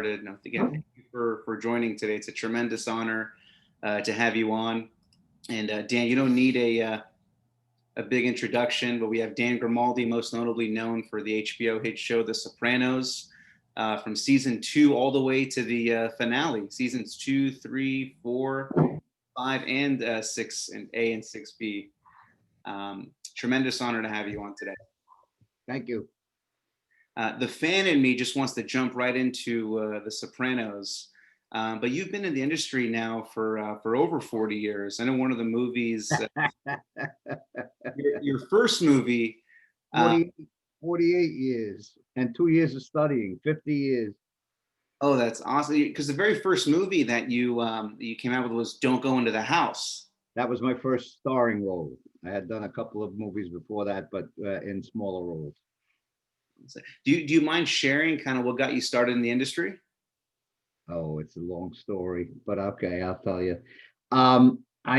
No, again, thank you for joining today. It's a tremendous honor to have you on. And Dan, you don't need a big introduction, but we have Dan Grimaldi, most notably known for the HBO hit show The Sopranos, from season 2 all the way to the finale, seasons 2, 3, 4, 5, and 6, and A and 6B. Tremendous honor to have you on today. Thank you. The fan in me just wants to jump right into The Sopranos, but you've been in the industry now for over 40 years. I know one of the movies, your first movie, 40, 48 years and 2 years of studying, 50 years. Oh, that's awesome! Because the very first movie that you came out with was "Don't Go Into the House." That was my first starring role. I had done a couple of movies before that, but in smaller roles. Do you mind sharing kind of what got you started in the industry? Oh, it's a long story, but okay, I'll tell you. I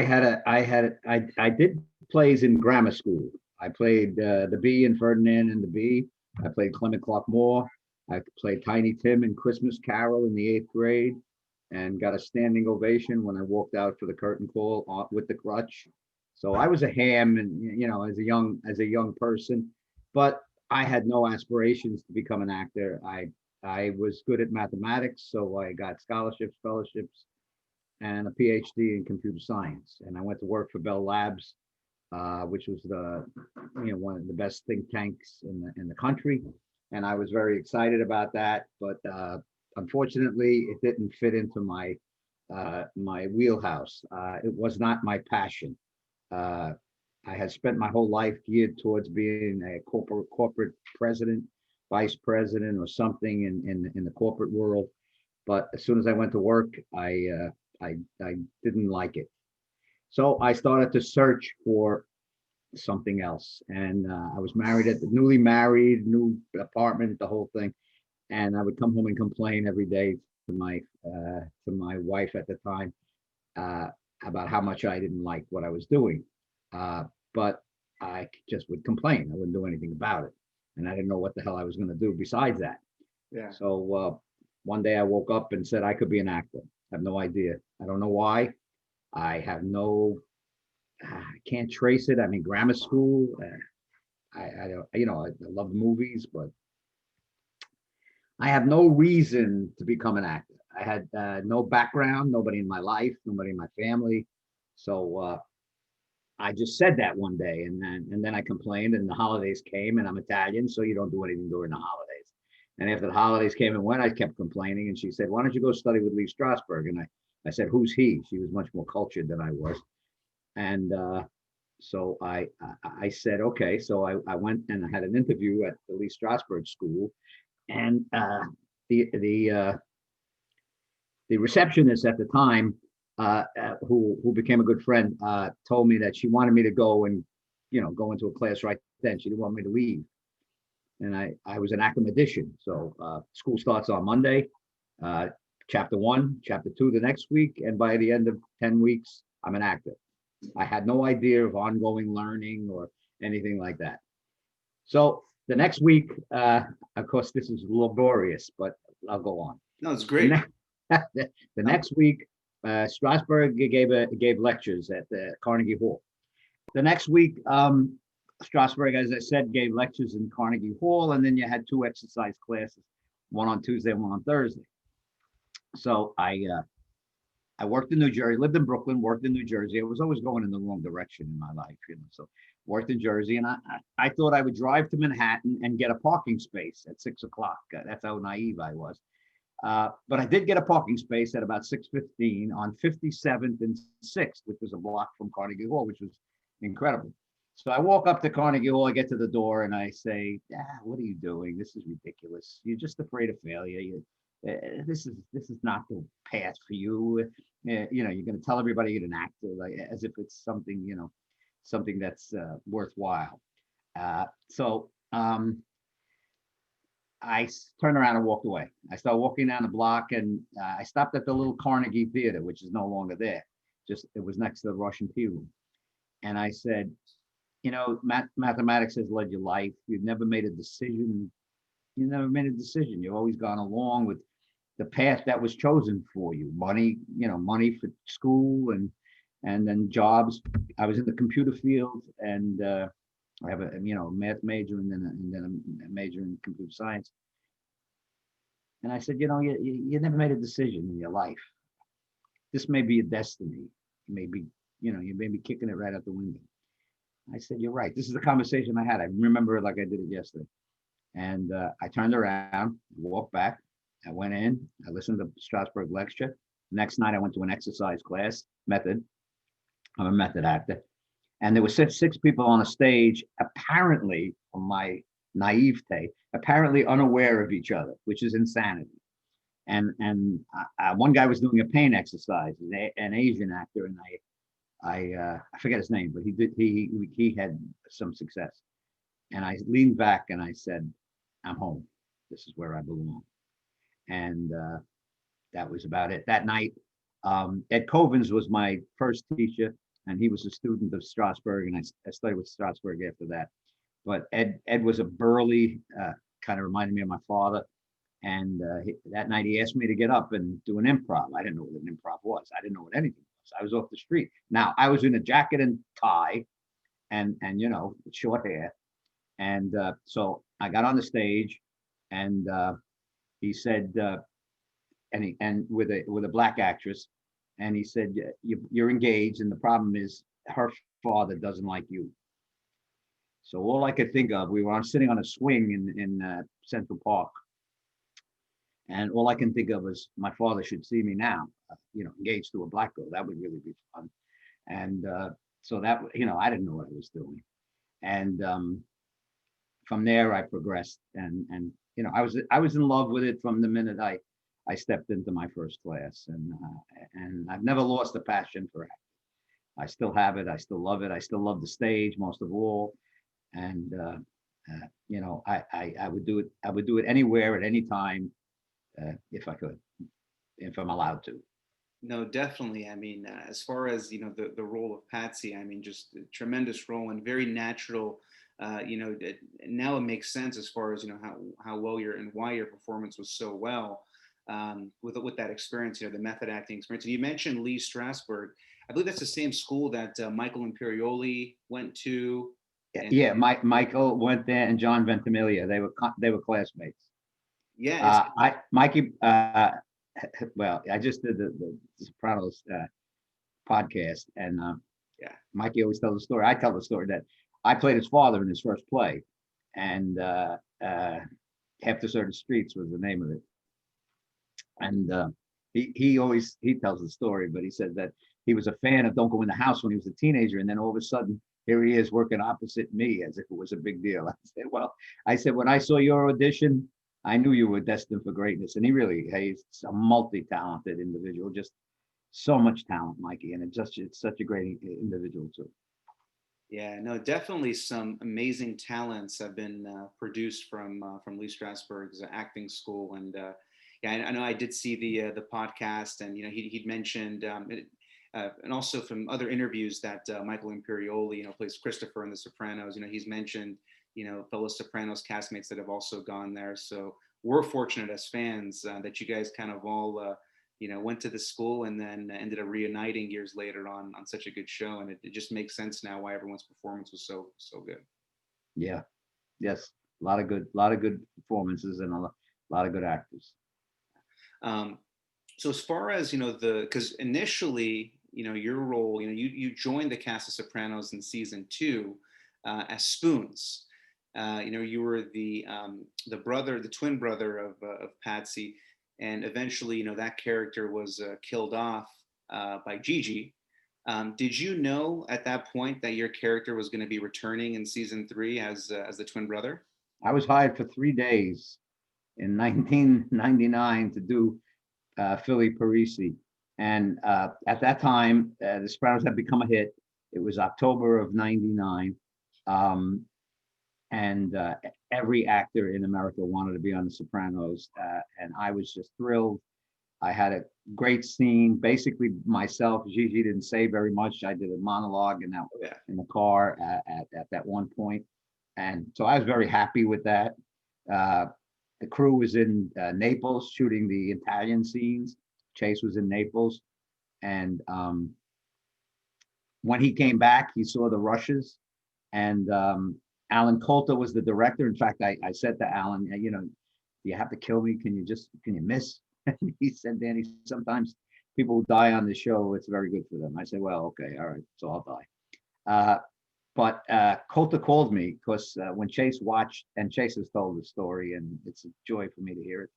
did plays in grammar school. I played the Bee in Ferdinand and the Bee. I played Clement Clark Moore. I played Tiny Tim in Christmas Carol in the 8th grade, and got a standing ovation when I walked out for the curtain call with the crutch. So I was a ham, and as a young person, but I had no aspirations to become an actor. I was good at mathematics, so I got scholarships, fellowships, and a PhD in computer science. And I went to work for Bell Labs, which was one of the best think tanks in the country. And I was very excited about that, but unfortunately, it didn't fit into my wheelhouse. It was not my passion. I had spent my whole life geared towards being a corporate president, vice president, or something in the corporate world. But as soon as I went to work, I didn't like it. So I started to search for something else. And I was married at the newly married, new apartment, the whole thing. And I would come home and complain every day to my wife at the time uh, about how much I didn't like what I was doing. But I just would complain. I wouldn't do anything about it. And I didn't know what the hell I was going to do besides that. Yeah. So one day I woke up and said I could be an actor. I have no idea. I don't know why. I have no, I can't trace it. I'm in grammar school. I don't, I love movies, but I have no reason to become an actor. I had no background, nobody in my life, nobody in my family. So I just said that one day, and then I complained, and the holidays came, and I'm Italian, so you don't do anything during the holidays. And after the holidays came and went, I kept complaining, and she said, "Why don't you go study with Lee Strasberg?" And I said, "Who's he?" She was much more cultured than I was, and so I said, "Okay." So I went and I had an interview at the Lee Strasberg School, and the the uh, the receptionist at the time, who became a good friend, told me that she wanted me to go and go into a class right then. She didn't want me to leave, and I was an academician. So school starts on Monday, uh, chapter 1, chapter 2 the next week, and by the end of 10 weeks, I'm an actor. I had no idea of ongoing learning or anything like that. So the next week, of course, this is laborious, but I'll go on. No, it's The great. the next week, Strasberg gave lectures at the Carnegie Hall. The next week, Strasberg, as I said, gave lectures in Carnegie Hall, and then you had 2 exercise classes, one on Tuesday and one on Thursday. So I worked in New Jersey, lived in Brooklyn, worked in New Jersey. I was always going in the wrong direction in my life, So worked in Jersey, and I thought I would drive to Manhattan and get a parking space at 6 o'clock. That's how naive I was. But I did get a parking space at about 6:15 on 57th and 6th, which was a block from Carnegie Hall, which was incredible. So I walk up to Carnegie Hall, I get to the door, and I say, "What are you doing? This is ridiculous. You're just afraid of failure. This is not the path for you. You're going to tell everybody you're an actor, like as if it's something, something that's worthwhile." So I turned around and walked away. I started walking down the block, and I stopped at the little Carnegie Theater, which is no longer there. Just it was next to the Russian Tea Room, and I said, mathematics has led your life. You've never made a decision. You never made a decision. You've always gone along with the path that was chosen for you. Money, money for school and then jobs. I was in the computer field, and I have a math major and then a major in computer science. And I said, you never made a decision in your life. This may be a destiny. You may be, you may be kicking it right out the window. I said, you're right. This is the conversation I had. I remember it like I did it yesterday. And I turned around, walked back. I went in. I listened to Strasberg lecture. Next night, I went to an exercise class, method. I'm a method actor. And there were six people on a stage, apparently, from my naivete, apparently unaware of each other, which is insanity. And one guy was doing a pain exercise, an Asian actor, and I forget his name, but he had some success. And I leaned back and I said, I'm home. This is where I belong. And that was about it. That night, Ed Covens was my first teacher, and he was a student of Strasberg, and I studied with Strasberg after that. But Ed was a burly, kind of reminded me of my father. And that night he asked me to get up and do an improv. I didn't know what an improv was. I didn't know what anything was. I was off the street. Now I was in a jacket and tie, and with short hair. And so I got on the stage, and he said, and with a black actress, and he said, you're engaged, and the problem is her father doesn't like you. So all I could think of, we were sitting on a swing in Central Park, and all I can think of was my father should see me now, engaged to a black girl. That would really be fun. And so that, I didn't know what I was doing. And from there, I progressed, and I was in love with it from the minute I stepped into my first class, and I've never lost a passion for it. I still have it. I still love it. I still love the stage most of all, and I would do it. I would do it anywhere at any time if I could, if I'm allowed to. No, definitely. I mean, as far as the role of Patsy, I mean, just a tremendous role and very natural. Now it makes sense as far as how well and why your performance was so well with that experience. The method acting experience. And you mentioned Lee Strasberg. I believe that's the same school that Michael Imperioli went to. Yeah, Michael went there, and John Ventimiglia. They were classmates. Yeah, Mikey. Well, I just did the Sopranos podcast, and yeah, Mikey always tells the story. I tell the story that I played his father in his first play, and Half Deserted Streets was the name of it. And he tells the story, but he said that he was a fan of Don't Go in the House when he was a teenager, and then all of a sudden here he is working opposite me as if it was a big deal. I said, when I saw your audition, I knew you were destined for greatness. And he's a multi-talented individual, just so much talent, Mikey. And it's such a great individual too. Yeah, no, definitely some amazing talents have been produced from Lee Strasberg's acting school. And yeah, I know I did see the podcast, and he'd mentioned and also from other interviews that Michael Imperioli plays Christopher in The Sopranos. He's mentioned fellow Sopranos castmates that have also gone there. So we're fortunate as fans that you guys kind of all went to the school and then ended up reuniting years later on such a good show. And it just makes sense now why everyone's performance was so good. Yeah. Yes. A lot of good performances and a lot of good actors. So as far as because initially your role, you joined the cast of Sopranos in season 2 as Spoons. You were the twin brother of Patsy, and eventually that character was killed off by Gigi. Did you know at that point that your character was going to be returning in season 3 as the twin brother? I was hired for 3 days in 1999 to do Philly Parisi. And at that time, The Sopranos had become a hit. It was October of '99. And every actor in America wanted to be on The Sopranos. And I was just thrilled. I had a great scene, basically myself. Gigi didn't say very much. I did a monologue in the car at that one point. And so I was very happy with that. the crew was in Naples shooting the Italian scenes. Chase was in Naples, and when he came back, he saw the rushes, and Alan Coulter was the director. In fact, I said to Alan, you know, you have to kill me. Can you miss? And he said, Danny, sometimes people who die on the show, it's very good for them. I said, well, okay, all right, so I'll die. But Coulter called me because when Chase watched, and Chase has told the story, and it's a joy for me to hear it.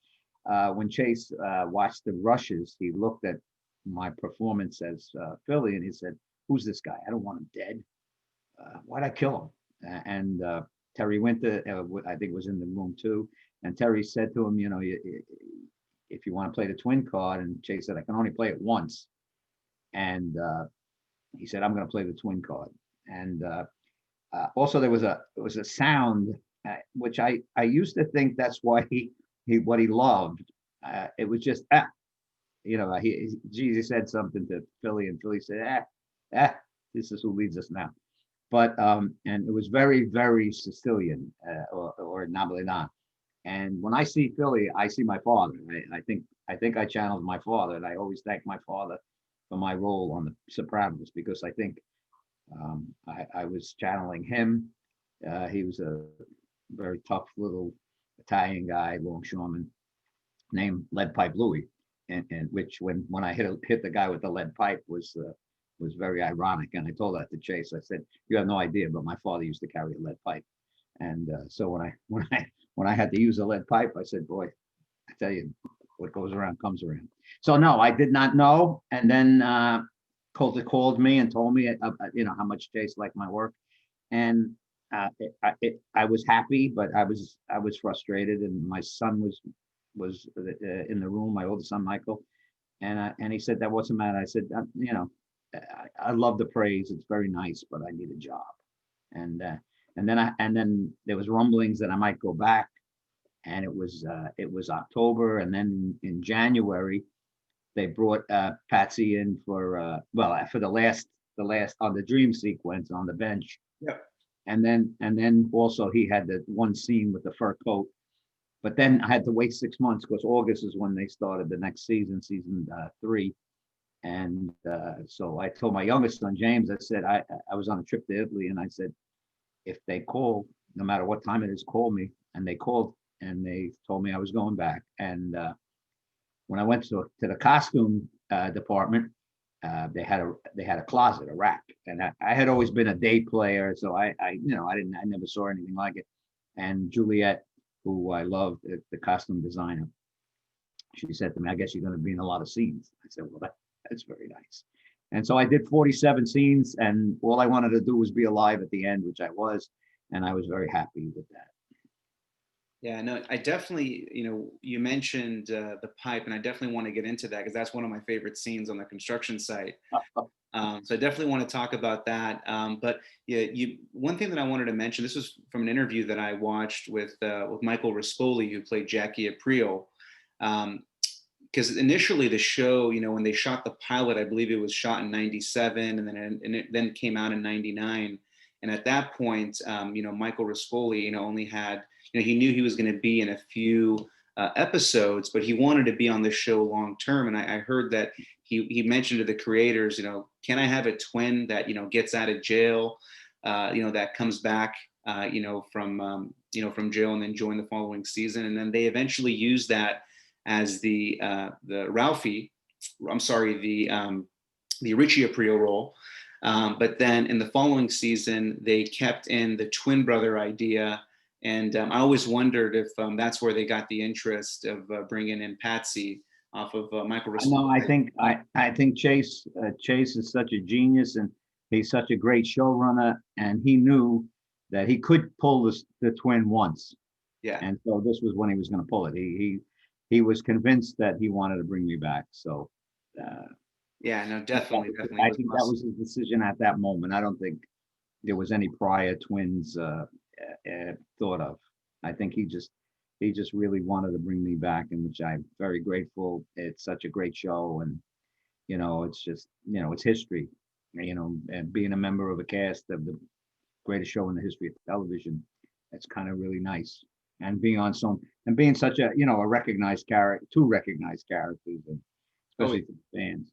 When Chase watched the rushes, he looked at my performance as Philly, and he said, "Who's this guy? I don't want him dead. Why'd I kill him?" And Terry Winter, I think, was in the room too. And Terry said to him, "You know, if you want to play the twin card," and Chase said, "I can only play it once." And he said, "I'm going to play the twin card." And also there was a sound which I used to think that's why he what he loved. It was just you know, Jesus said something to Philly, and Philly said, this is who leads us now. But and it was very, very Sicilian or Napolitan. And when I see Philly, I see my father. I think I channeled my father, and I always thank my father for my role on the Sopranos, because I think I was channeling him. He was a very tough little Italian guy, longshoreman, named Lead Pipe Louie, and which when I hit the guy with the lead pipe was very ironic. And I told that to Chase. I said, "You have no idea, but my father used to carry a lead pipe." And so when I had to use a lead pipe, I said, "Boy, I tell you, what goes around comes around." So no, I did not know. And then Coulter called me and told me, you know, how much Chase liked my work, and I was happy, but I was frustrated, and my son was in the room, my oldest son Michael, and he said, "That what's the matter?" I said, "You know, I love the praise; it's very nice, but I need a job." And then there was rumblings that I might go back, and it was October, and then in January they brought Patsy in for the last on the dream sequence on the bench. Yep. And then also he had the one scene with the fur coat. But then I had to wait 6 months because August is when they started the next season 3. And so I told my youngest son, James, I said, I was on a trip to Italy, and I said, if they call, no matter what time it is, call me. And they called, and they told me I was going back. And when I went to the costume department, they had a closet, a rack, and I had always been a day player, so I never saw anything like it. And Juliet, who I loved, the costume designer, she said to me, "I guess you're going to be in a lot of scenes." I said, "Well, that's very nice." And so I did 47 scenes, and all I wanted to do was be alive at the end, which I was, and I was very happy with that. Yeah, no, I definitely, you know, you mentioned the pipe, and I definitely want to get into that because that's one of my favorite scenes on the construction site. So I definitely want to talk about that. But yeah, one thing that I wanted to mention, this was from an interview that I watched with Michael Rispoli, who played Jackie Aprile. Because initially the show, you know, when they shot the pilot, I believe it was shot in '97, and it then came out in '99. And at that point, you know, Michael Rispoli, you know, only had, you know, he knew he was going to be in a few episodes, but he wanted to be on the show long term. And I heard that he mentioned to the creators, you know, can I have a twin that, you know, gets out of jail, you know, that comes back, you know, from jail and then join the following season. And then they eventually used that as the Ralphie, I'm sorry, the Richie Aprile role. But then in the following season, they kept in the twin brother idea. And I always wondered if that's where they got the interest of bringing in Patsy off of Michael Rispoli. No, I think Chase is such a genius, and he's such a great showrunner, and he knew that he could pull the twin once. Yeah. And so this was when he was going to pull it. He was convinced that he wanted to bring me back. So yeah, no, definitely. I think that was his decision at that moment. I don't think there was any prior twins thought of. I think he just really wanted to bring me back, and which I'm very grateful. It's such a great show, and you know, it's just, you know, it's history. You know, and being a member of a cast of the greatest show in the history of television, it's kind of really nice. and being on some and being such a a recognized character, two recognized characters, and Oh, especially for the fans.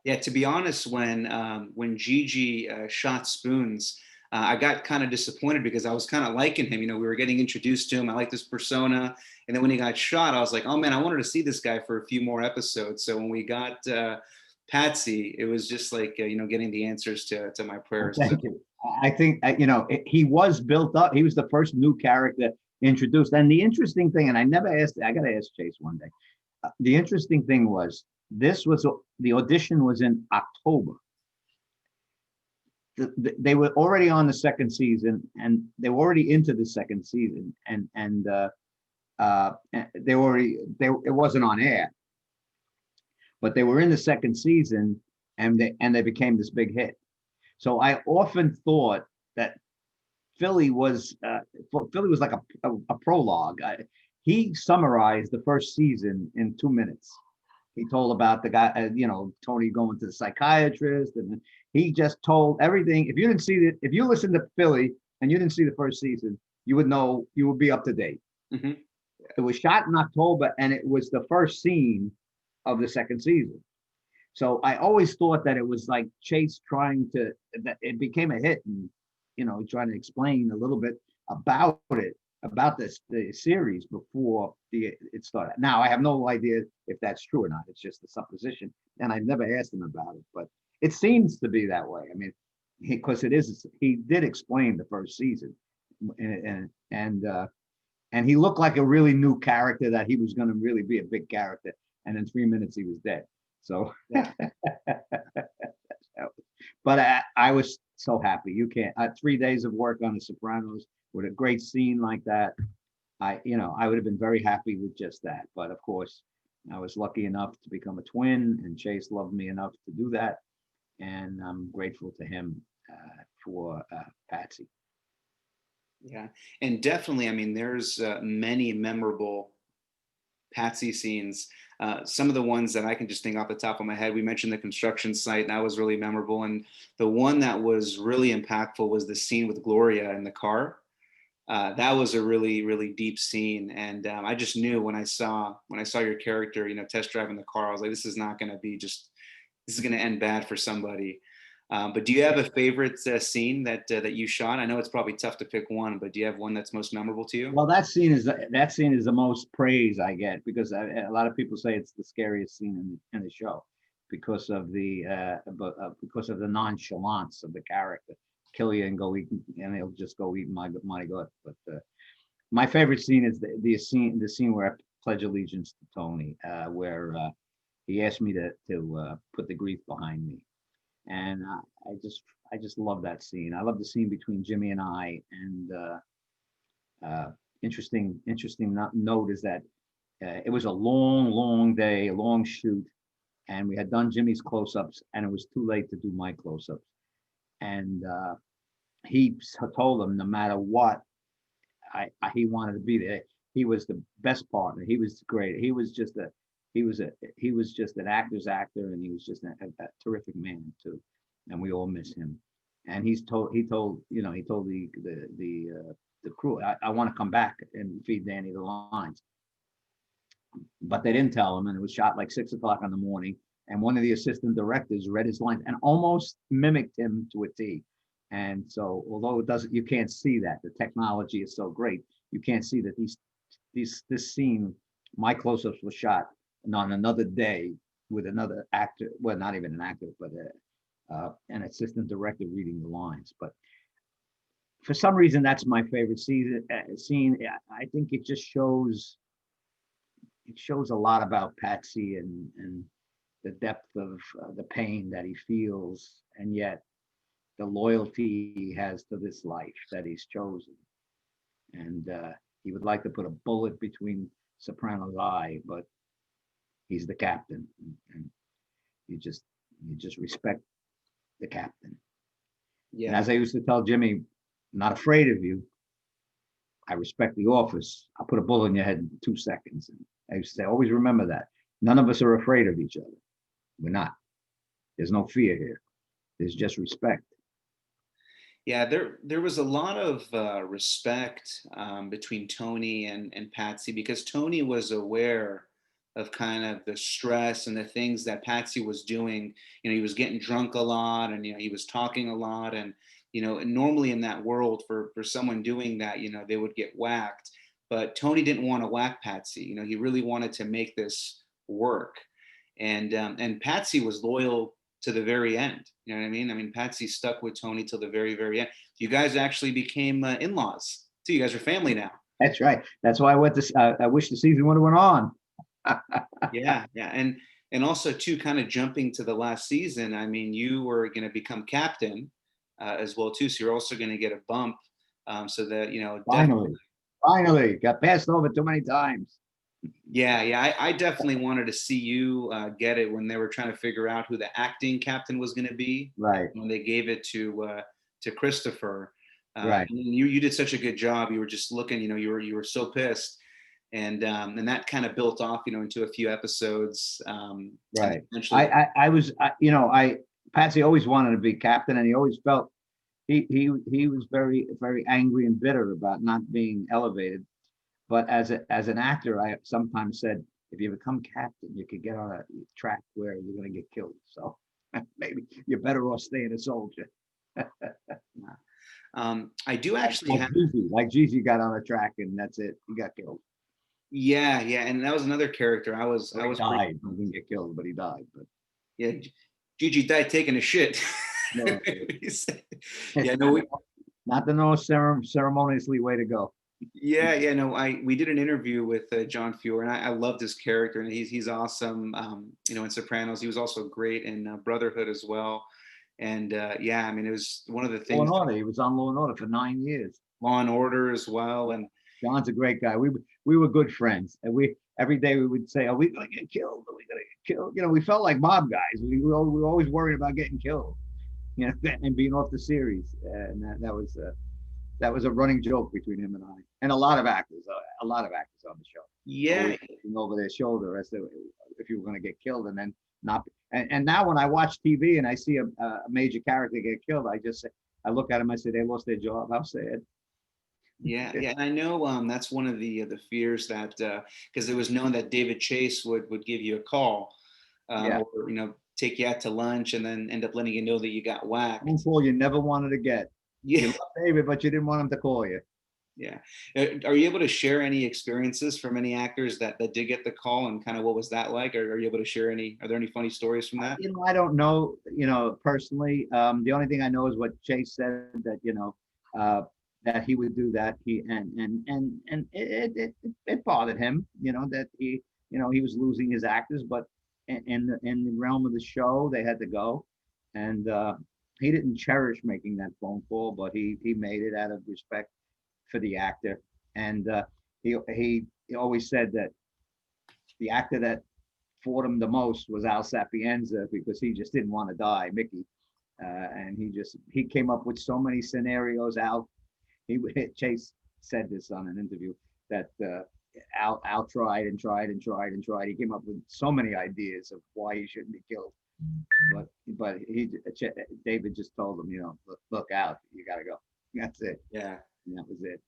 yeah, to be honest, when Gigi shot Spoons, I got kind of disappointed because I was kind of liking him. You know, we were getting introduced to him. I liked this persona, and then when he got shot, I was like, oh man, I wanted to see this guy for a few more episodes. So when we got Patsy, it was just like getting the answers to my prayers. So, Thank you. I think he was built up. He was the first new character introduced. And the interesting thing, and I never asked, I got to ask Chase one day. The interesting thing was the audition was in October. They were already on the second season, and they were already into the second season, and it wasn't on air, but they were in the second season, and they became this big hit. So I often thought that Philly was like a prologue. He summarized the first season in 2 minutes. He told about the guy, Tony going to the psychiatrist, and he just told everything. If you didn't see it, if you listened to Philly and you didn't see the first season, you would know, you would be up to date. mm-hmm. It was shot in October, and it was the first scene of the second season. So I always thought that it was like Chase trying to, that it became a hit, and trying to explain a little bit about it, about the series before it started. Now I have no idea if that's true or not. It's just a supposition, and I've never asked him about it, but it seems to be that way. I mean, because he did explain the first season, and he looked like a really new character, that he was going to really be a big character, and in 3 minutes he was dead. So, Yeah. but I was so happy. You can't. 3 days of work on The Sopranos with a great scene like that. I would have been very happy with just that. But of course, I was lucky enough to become a twin, and Chase loved me enough to do that, and I'm grateful to him for Patsy. Yeah, and definitely, I mean, there's many memorable Patsy scenes. Some of the ones that I can just think off the top of my head, we mentioned the construction site, and that was really memorable. And the one that was really impactful was the scene with Gloria in the car. That was a really, really deep scene, and I just knew when I saw your character, test driving the car, I was like, this is not going to be this is going to end bad for somebody. But do you have a favorite scene that you shot? I know it's probably tough to pick one, but do you have one that's most memorable to you? Well, that scene is the most praise I get, because a lot of people say it's the scariest scene in the show because of the nonchalance of the character. Kill you and go eat, and they'll just go eat my gut. But my favorite scene is the scene where I pledge allegiance to Tony, where he asked me to put the grief behind me. And I just love that scene. I love the scene between Jimmy and I. And interesting note is that it was a long day, a long shoot, and we had done Jimmy's close-ups, and it was too late to do my close-ups. And he told him no matter what, he wanted to be there. He was the best partner. He was great. He was just an actor's actor, and he was just a terrific man too. And we all miss him. And he told the crew, I want to come back and feed Danny the lines. But they didn't tell him, and it was shot like 6 o'clock in the morning. And one of the assistant directors read his lines and almost mimicked him to a T. And so, although you can't see that, the technology is so great, you can't see that this scene, my close-ups was shot on another day with another actor, well, not even an actor, but an assistant director reading the lines. But for some reason, that's my favorite scene. I think it just shows a lot about Patsy and the depth of the pain that he feels, and yet the loyalty he has to this life that he's chosen. And he would like to put a bullet between Soprano's eye, but he's the captain, and you just respect the captain. Yeah. And as I used to tell Jimmy, I'm not afraid of you. I respect the office. I'll put a bullet in your head in 2 seconds. And I used to say, always remember that. None of us are afraid of each other. We're not. There's no fear here. There's just respect. Yeah, there was a lot of respect between Tony and Patsy, because Tony was aware of kind of the stress and the things that Patsy was doing. He was getting drunk a lot, and he was talking a lot, and and normally in that world, for someone doing that, they would get whacked. But Tony didn't want to whack Patsy. He really wanted to make this work, and Patsy was loyal to the very end. You know what I mean? I mean, Patsy stuck with Tony till the very, very end. You guys actually became in-laws. So you guys are family now. That's right. That's why I went to. I wish the season would have went on. Yeah, yeah, and also too, kind of jumping to the last season. I mean, you were going to become captain as well too. So you're also going to get a bump. So that definitely. Finally, finally, got passed over too many times. Yeah, yeah, I definitely wanted to see you get it when they were trying to figure out who the acting captain was going to be. Right, When they gave it to Christopher, right. and you did such a good job. You were just looking, you were so pissed, and that kind of built off, into a few episodes. And Right. eventually, I was, Patsy always wanted to be captain, and he always felt he was very very angry and bitter about not being elevated. But as an actor, I sometimes said, if you become captain, you could get on a track where you're going to get killed. So maybe you're better off staying a soldier. I do actually have. Like Gigi got on a track and that's it. He got killed. Yeah, yeah, and that was another character. I was Or I he was pretty. died. He didn't get killed, but he died. But Yeah, Gigi died taking a shit. no, He said- it's yeah, no, not the most ceremoniously way to go. yeah, yeah, no. We did an interview with John Fewer, and I loved his character, and he's awesome. In Sopranos, he was also great in Brotherhood as well. And yeah, I mean, it was one of the Law things. and Order. He was on Law and Order for 9 years. Law and Order as well, and John's a great guy. We were good friends, and we every day we would say, "Are we going to get killed? Are we going to get killed?" We felt like mob guys. We were always worried about getting killed, and being off the series. And that was a running joke between him and I, and a lot of actors on the show. yeah, Always looking over their shoulder as to if you were going to get killed, and then not. And now when I watch TV and I see a major character get killed, I look at him. I say they lost their job. How sad. yeah, yeah. And I know that's one of the fears that because it was known that David Chase would give you a call, Yeah. or take you out to lunch and then end up letting you know that you got whacked. Phone call you never wanted to get. You Yeah, love David, but you didn't want him to call you. yeah. Are you able to share any experiences from any actors that did get the call, and kind of what was that like? Or are you able to share any? Are there any funny stories from that? I don't know, personally. The only thing I know is what Chase said, that that he would do that. And it bothered him, that he was losing his actors, but in the realm of the show, they had to go, and he didn't cherish making that phone call, but he made it out of respect for the actor, and he always said that the actor that fought him the most was Al Sapienza, because he just didn't want to die, Mickey, and he came up with so many scenarios. Chase said this on an interview that Al tried and tried and tried and tried. He came up with so many ideas of why he shouldn't be killed, but David just told him, look out, you got to go. That's it. Yeah. And that was it.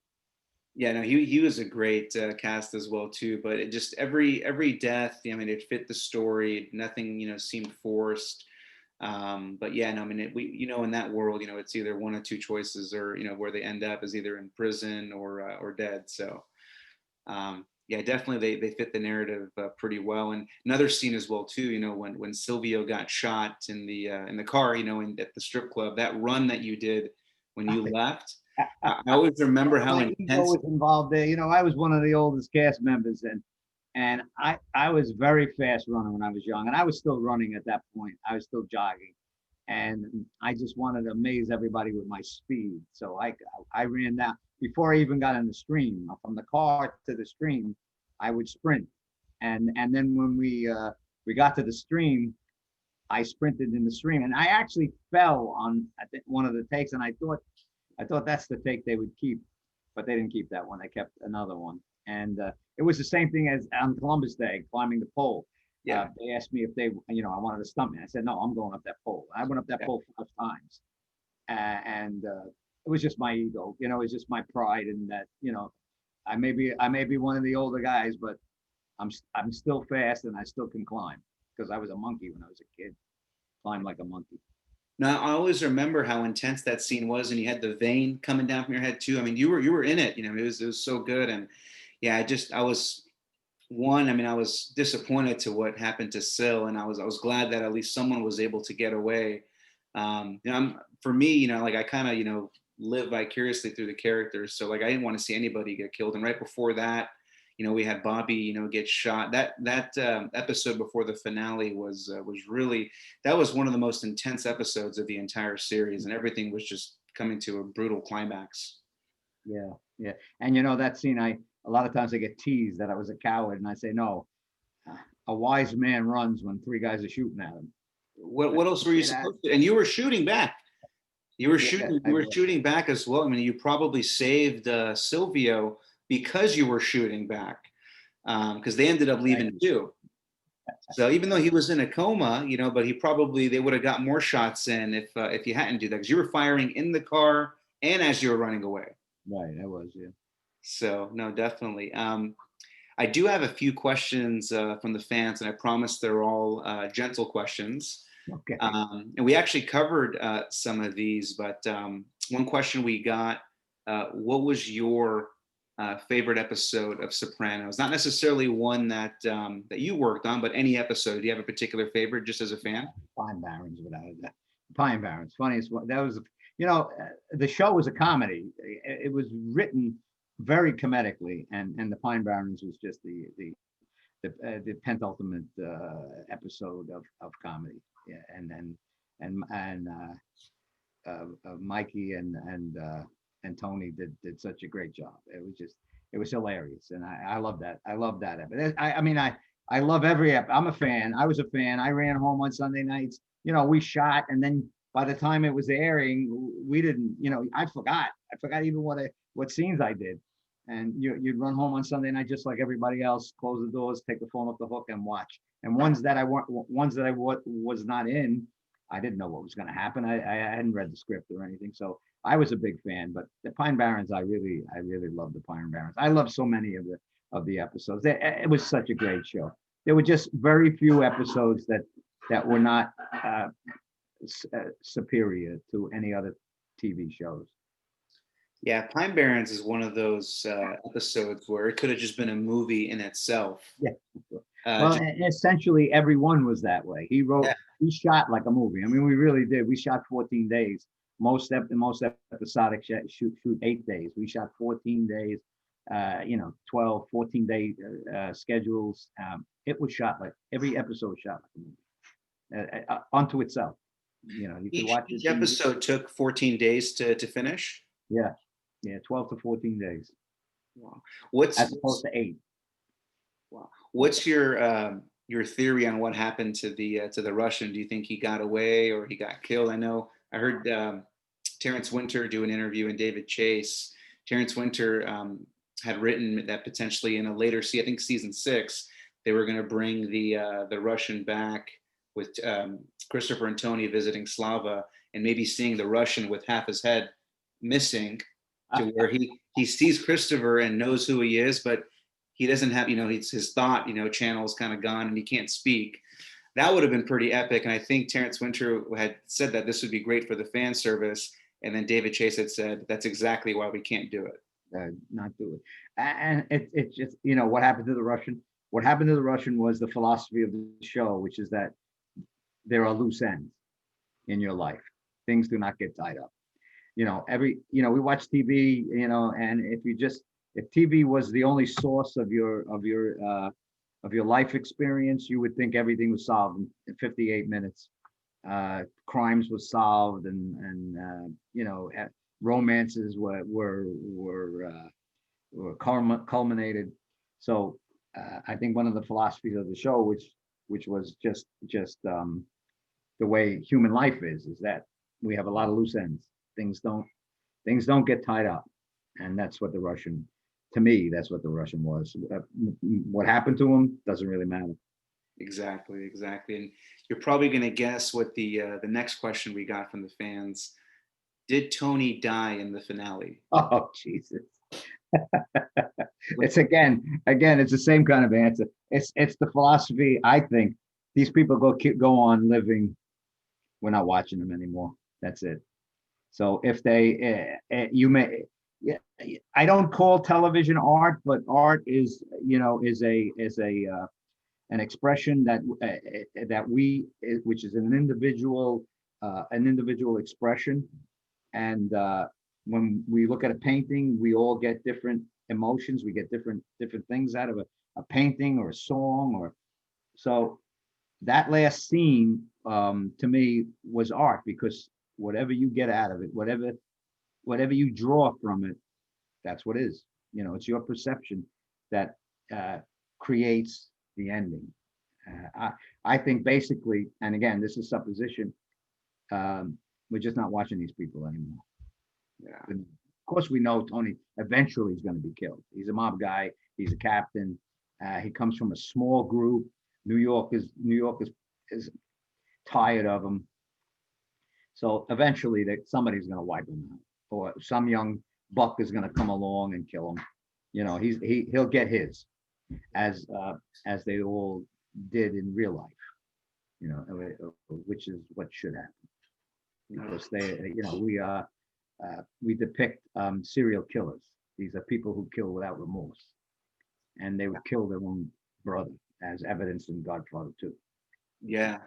Yeah, no, he was a great cast as well too. But it just every death, I mean, it fit the story. Nothing, seemed forced. But yeah, no, I mean, in that world, it's either one of two choices, or where they end up is either in prison or dead. So yeah, definitely they fit the narrative pretty well. And another scene as well too, when Silvio got shot in the car, at the strip club, that run that you did when you left. I always remember how My ego intense. was involved there. I was one of the oldest cast members, and I was very fast runner when I was young, and I was still running at that point. I was still jogging, and I just wanted to amaze everybody with my speed. So I ran down before I even got in the stream. From the car to the stream, I would sprint, and then when we got to the stream, I sprinted in the stream, and I actually fell on, I think, one of the takes, and I thought that's the take they would keep, but they didn't keep that one. They kept another one, and it was the same thing as on Columbus Day, climbing the pole. Yeah. They asked me if I wanted to stunt me. I said, no, I'm going up that pole. I went up that Yeah. pole 5 times, and it was just my ego, it was just my pride in that, I may be one of the older guys, but I'm still fast and I still can climb because I was a monkey when I was a kid, climbed like a monkey. Now, I always remember how intense that scene was, and you had the vein coming down from your head too. I mean, you were in it. It was so good, and yeah, I was one. I mean, I was disappointed to what happened to Syl, and I was glad that at least someone was able to get away. For me, like I kind of live vicariously through the characters, so like I didn't want to see anybody get killed. And right before that, we had Bobby, get shot. That episode before the finale was really, that was one of the most intense episodes of the entire series, and everything was just coming to a brutal climax. Yeah, yeah. And that scene, a lot of times I get teased that I was a coward, and I say no. A wise man runs when three guys are shooting at him. What else were you supposed to? And you were shooting back. You were shooting. You were shooting back as well. I mean, you probably saved Silvio because you were shooting back, because they ended up leaving too. So even though he was in a coma, but they would have got more shots in if you hadn't do that, because you were firing in the car and as you were running away. Right, I was, yeah. So no, definitely. I do have a few questions from the fans, and I promise they're all gentle questions. Okay. And we actually covered some of these, but one question we got: what was your favorite episode of Sopranos? Not necessarily one that you worked on, but any episode. Do you have a particular favorite, just as a fan? Pine Barrens, without a doubt. Pine Barrens, funniest one. That was, the show was a comedy. It was written very comedically, and the Pine Barrens was just the penultimate episode of comedy. Yeah, and Mikey and Tony did such a great job. It was hilarious, and I love that. I love that episode. I love every episode. I'm a fan. I was a fan. I ran home on Sunday nights. We shot, and then by the time it was airing, we didn't. I forgot. I forgot even what scenes I did. And you'd run home on Sunday night just like everybody else, close the doors, take the phone off the hook, and watch. And ones that I was not in, I didn't know what was going to happen. I hadn't read the script or anything, so I was a big fan. But the Pine Barrens, I really love the Pine Barrens. I love so many of the episodes. It was such a great show. There were just very few episodes that were not superior to any other TV shows. Yeah, Pine Barrens is one of those episodes where it could have just been a movie in itself. Yeah. Well, essentially every one was that way. He shot like a movie. I mean, we really did. We shot 14 days. Most episodic shoot 8 days. We shot 14 days, 12, 14-day schedules. It was shot like every episode shot like a movie unto itself. You could watch each episode took 14 days to finish. Yeah. Yeah, 12 to 14 days. Wow. As opposed to 8. Wow. What's your theory on what happened to the Russian? Do you think he got away or he got killed? I heard Terrence Winter do an interview, and David Chase. Terrence Winter had written that potentially in a later I think season 6, they were going to bring the Russian back with Christopher and Tony visiting Slava, and maybe seeing the Russian with half his head missing, to where he sees Christopher and knows who he is, but he doesn't have, his thought, channel is kind of gone and he can't speak. That would have been pretty epic. And I think Terrence Winter had said that this would be great for the fan service. And then David Chase had said, that's exactly why we can't do it. Not do it. And it's just, what happened to the Russian? What happened to the Russian was the philosophy of the show, which is that there are loose ends in your life. Things do not get tied up. We watch TV, and if TV was the only source of your life experience, you would think everything was solved in 58 minutes. Crimes were solved, and romances were culminated. So I think one of the philosophies of the show, which was just the way human life is that we have a lot of loose ends. Things don't get tied up, and that's what the Russian. To me, that's what the Russian was. What happened to him doesn't really matter. Exactly. And you're probably going to guess what the next question we got from the fans. Did Tony die in the finale? Oh, Jesus. It's again, it's the same kind of answer. It's the philosophy. I think these people go on living. We're not watching them anymore. That's it. So if they, you may, yeah, I don't call television art, but art is, is a an expression that which is an individual expression. And when we look at a painting, we all get different emotions. We get different things out of a painting or a song. Or so that last scene, to me, was art, because whatever you get out of it, whatever you draw from it, that's what is. It's your perception that creates the ending. I think basically, and again, this is supposition. We're just not watching these people anymore. Yeah. And of course, we know Tony eventually is going to be killed. He's a mob guy. He's a captain. He comes from a small group. New York is tired of him. So eventually, somebody's going to wipe him out, or some young buck is going to come along and kill him. He'll get his, as they all did in real life. Which is what should happen, because we depict serial killers. These are people who kill without remorse, and they would kill their own brother, as evidenced in Godfather 2. Yeah.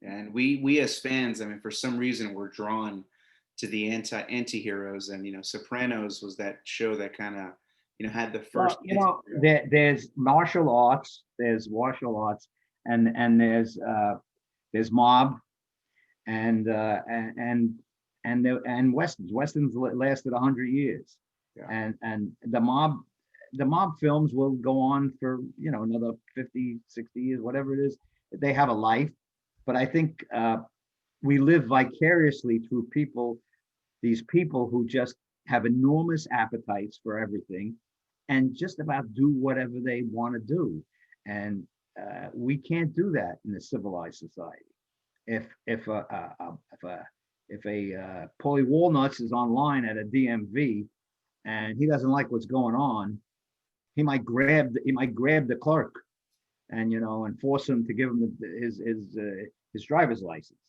And we as fans, I mean, for some reason, we're drawn to the anti-heroes, and Sopranos was that show that kind of had the first. Well, there's martial arts, and there's mob, and westerns. Westerns lasted 100 years, Yeah. and the mob films will go on for another 50, 60 years, whatever it is. They have a life. But I think we live vicariously through these people who just have enormous appetites for everything, and just about do whatever they want to do. And we can't do that in a civilized society. If a Paulie Walnuts is online at a DMV and he doesn't like what's going on, he might grab the clerk and force him to give him his driver's license.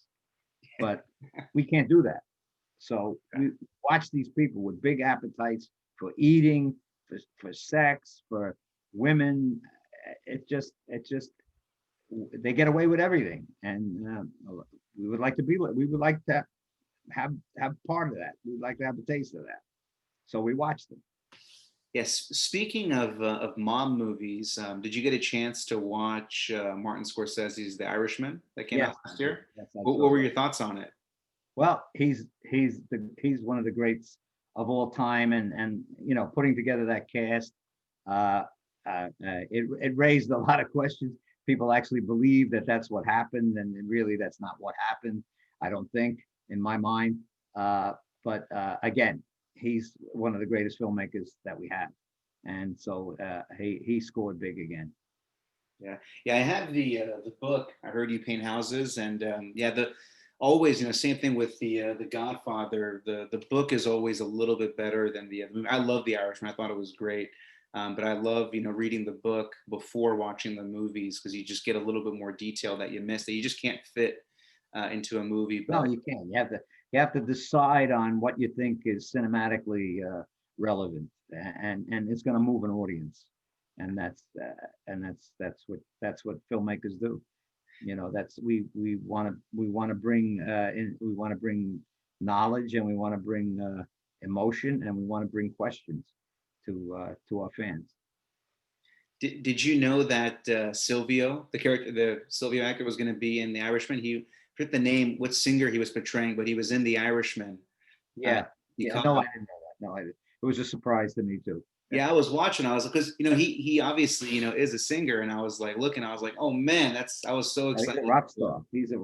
But we can't do that. So we watch these people with big appetites for eating, for sex, for women. It just they get away with everything, and we would like to have part of that. We'd like to have a taste of that. So we watch them. Yes. Speaking of mob movies, did you get a chance to watch Martin Scorsese's The Irishman that came out last year? Yes, what were your thoughts on it? Well, he's one of the greats of all time, and putting together that cast, it raised a lot of questions. People actually believe that that's what happened, and really that's not what happened. I don't think, in my mind. But again, he's one of the greatest filmmakers that we have, and so he scored big again. Yeah, I have the book. I heard you paint houses, and always same thing with the Godfather. The book is always a little bit better than the movie. I love The Irishman. I thought it was great, but I love reading the book before watching the movies, because you just get a little bit more detail that you miss, that you just can't fit into a movie. But no, you can't. You have to decide on what you think is cinematically relevant, and it's going to move an audience, and that's what filmmakers do. That's we want to bring knowledge, and we want to bring emotion, and we want to bring questions to our fans. Did you know that Silvio, the Silvio actor, was going to be in The Irishman? He forget the name, what singer he was portraying, but he was in The Irishman. Yeah. No, I didn't know that. No, it was a surprise to me too. Yeah, I was watching. I was, because he obviously is a singer, and I was like looking. I was like, oh man, I was so excited. He's a rock star. He's a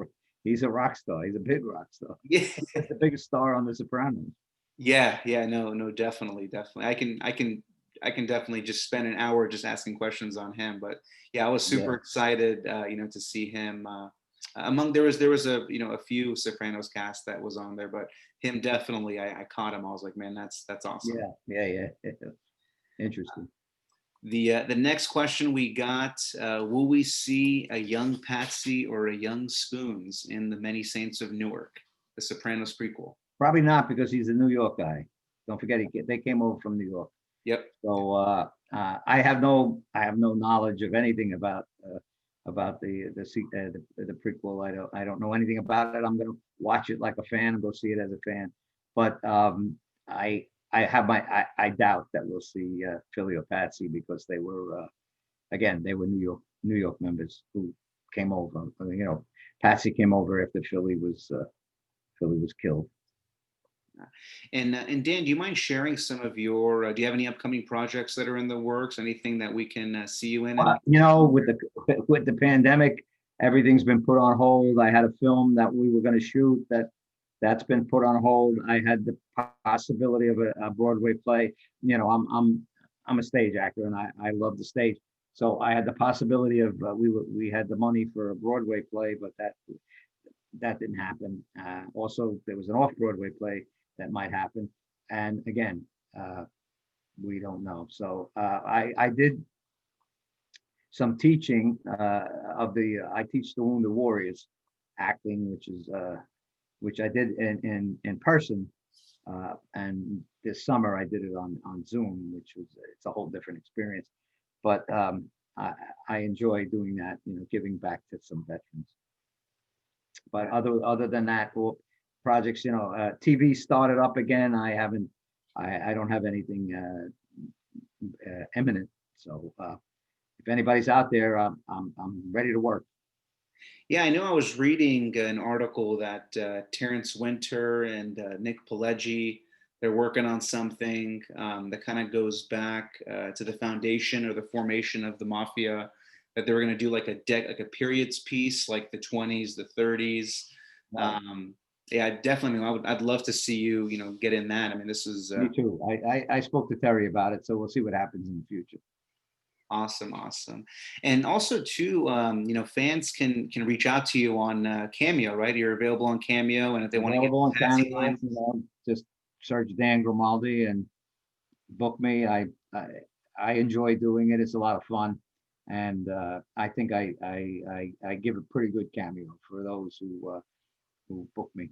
rock star. He's a big rock star. Yeah, he's the biggest star on The Sopranos. Yeah, no, definitely. I can definitely just spend an hour just asking questions on him. But yeah, I was super excited, to see him among there was a a few Sopranos cast that was on there, but him definitely I caught him. I was like, man, that's awesome. Yeah. Interesting. The next question we got: will we see a young Patsy or a young Spoons in the Many Saints of Newark, the Sopranos prequel? Probably not, because he's a New York guy. Don't forget, they came over from New York. Yep. So I have no knowledge of anything about the prequel. I don't know anything about it. I'm gonna watch it like a fan and go see it as a fan. But I I doubt that we'll see Philly or Patsy, because they were again, they were New York members who came over. Patsy came over after Philly was killed. And Dan, do you mind sharing some of your? Do you have any upcoming projects that are in the works? Anything that we can see you in? With the pandemic, everything's been put on hold. I had a film that we were going to shoot that's been put on hold. I had the possibility of a Broadway play. I'm a stage actor, and I love the stage. So I had the possibility of we had the money for a Broadway play, but that didn't happen. Also, there was an off-Broadway play that might happen, and again, we don't know. So I did some teaching I teach the Wounded Warriors acting, which I did in person, and this summer I did it on Zoom, it's a whole different experience. But I enjoy doing that, giving back to some veterans. But other than that, projects, TV started up again. I don't have anything imminent. So if anybody's out there, I'm ready to work. Yeah, I know. I was reading an article that Terrence Winter and Nick Pileggi, they're working on something that kind of goes back to the foundation or the formation of the mafia. That they were going to do like a periods piece, like the 20s, the 30s. Wow. Yeah, definitely. I'd love to see you, get in that. I mean, this is Me too. I spoke to Terry about it, so we'll see what happens in the future. awesome, awesome. And also too, fans can reach out to you on Cameo, right? You're available on Cameo, and if they want to get Available on Patsy Cameo, lines, just search Dan Grimaldi and book me. I enjoy doing it. It's a lot of fun, and I think I give a pretty good cameo for those who book me.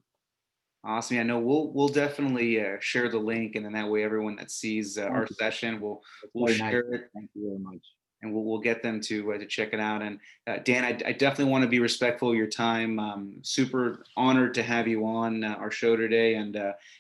awesome. Yeah, no, we'll definitely share the link, and then that way everyone that sees our Thank you. session will It's we'll very nice. share it, Thank you very much. and we'll get them to check it out. And Dan, I definitely want to be respectful of your time. Super honored to have you on our show today, and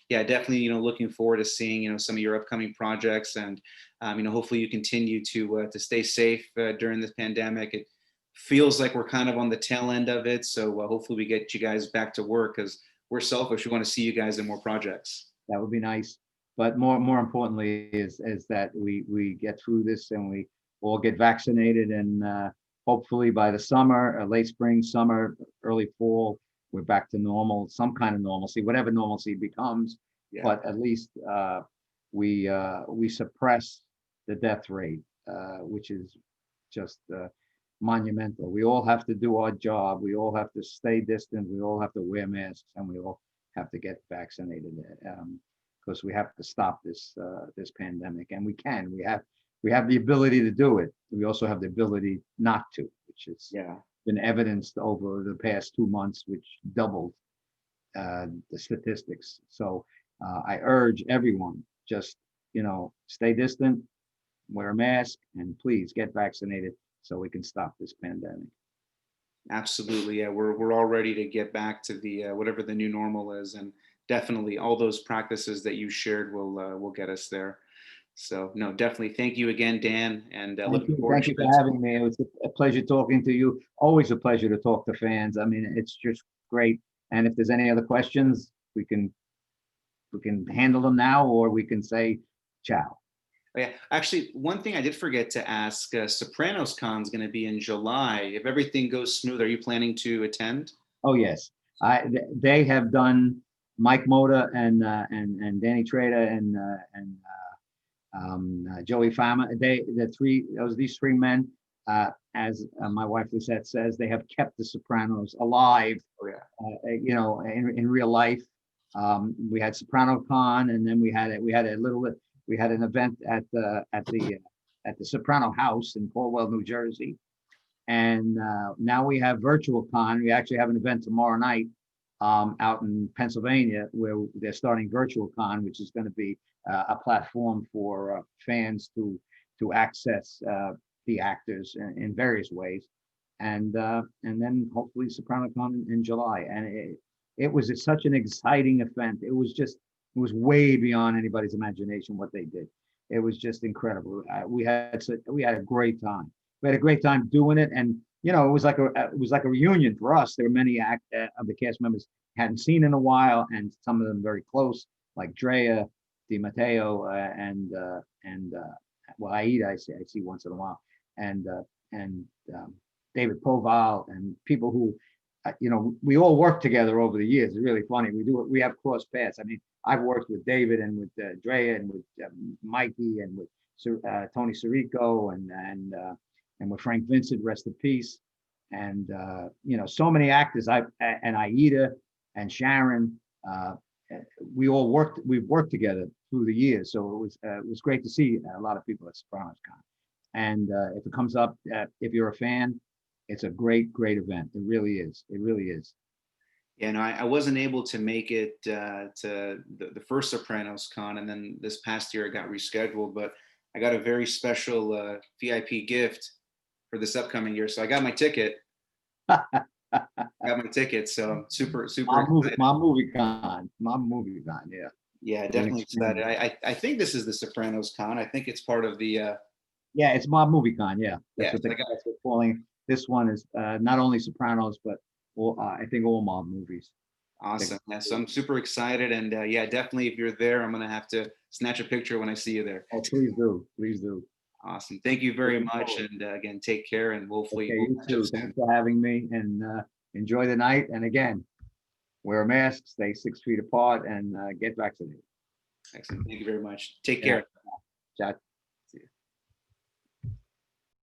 yeah, definitely looking forward to seeing some of your upcoming projects, and hopefully you continue to stay safe during this pandemic. It feels like we're kind of on the tail end of it, so hopefully we get you guys back to work, because we're selfish. We want to see you guys in more projects. That would be nice. But more importantly is that we get through this and we all get vaccinated, and hopefully by the summer, late spring, summer, early fall, we're back to normal, some kind of normalcy, whatever normalcy becomes. Yeah. But at least we suppress the death rate, which is just monumental. We all have to do our job. We all have to stay distant. We all have to wear masks, and we all have to get vaccinated, because we have to stop this pandemic, and we can. We have the ability to do it. We also have the ability not to, which has been evidenced over the past 2 months, which doubled the statistics. So I urge everyone, just stay distant, wear a mask, and please get vaccinated so we can stop this pandemic. Absolutely. Yeah, we're all ready to get back to the whatever the new normal is, and definitely all those practices that you shared will get us there. So no, definitely. Thank you again, Dan, and looking forward Thank to you for having me. It was a pleasure talking to you. Always a pleasure to talk to fans. I mean, it's just great. And if there's any other questions, we can handle them now, or we can say ciao. Oh, yeah, actually, one thing I did forget to ask: Sopranos Con is going to be in July. If everything goes smooth, are you planning to attend? Oh yes, they have done Mike Moda and Danny Trader and Joey Fama. These three men as my wife Lisette says, they have kept the Sopranos alive, Oh yeah. in real life. We had Soprano Con, and then we had an event at the Soprano House in Caldwell, New Jersey. And now we have Virtual Con. We actually have an event tomorrow night out in Pennsylvania where they're starting Virtual Con, which is going to be a platform for fans to access the actors in various ways. And then hopefully Soprano Con in July. And it was such an exciting event. It was way beyond anybody's imagination what they did. It was just incredible. We had a great time. We had a great time doing it, and it was like a reunion for us. There were many of the cast members hadn't seen in a while, and some of them very close, like Drea, Di Matteo, and Aida I see once in a while, and David Proval, and people who we all worked together over the years. It's really funny. We have cross paths. I mean, I've worked with David and with Drea and with Mikey and with Tony Sirico and with Frank Vincent, rest in peace. And so many actors. And Aida and Sharon. We've worked together through the years. So it was great to see a lot of people at Sopranos Con. And if it comes up, if you're a fan, it's a great event. It really is. It really is. Yeah, no, I wasn't able to make it to the first Sopranos Con, and then this past year it got rescheduled. But I got a very special VIP gift for this upcoming year, so I got my ticket. So I'm super excited. Mom Movie Con, yeah. Yeah, definitely excited. I think this is the Sopranos Con. I think it's part of the. Yeah, it's Mob Movie Con. Yeah, Yeah, that's what they're calling. This one is not only Sopranos, but I think all mob movies. Awesome. Yeah, so I'm super excited, and yeah, definitely if you're there, I'm gonna have to snatch a picture when I see you there. Oh, please do, please do. Awesome. Thank you very much, and again, take care, and hopefully. Okay, you too. Thanks for having me, and enjoy the night. And again, wear a mask, stay 6 feet apart, and get vaccinated. Excellent. Thank you very much. Take care. Ciao.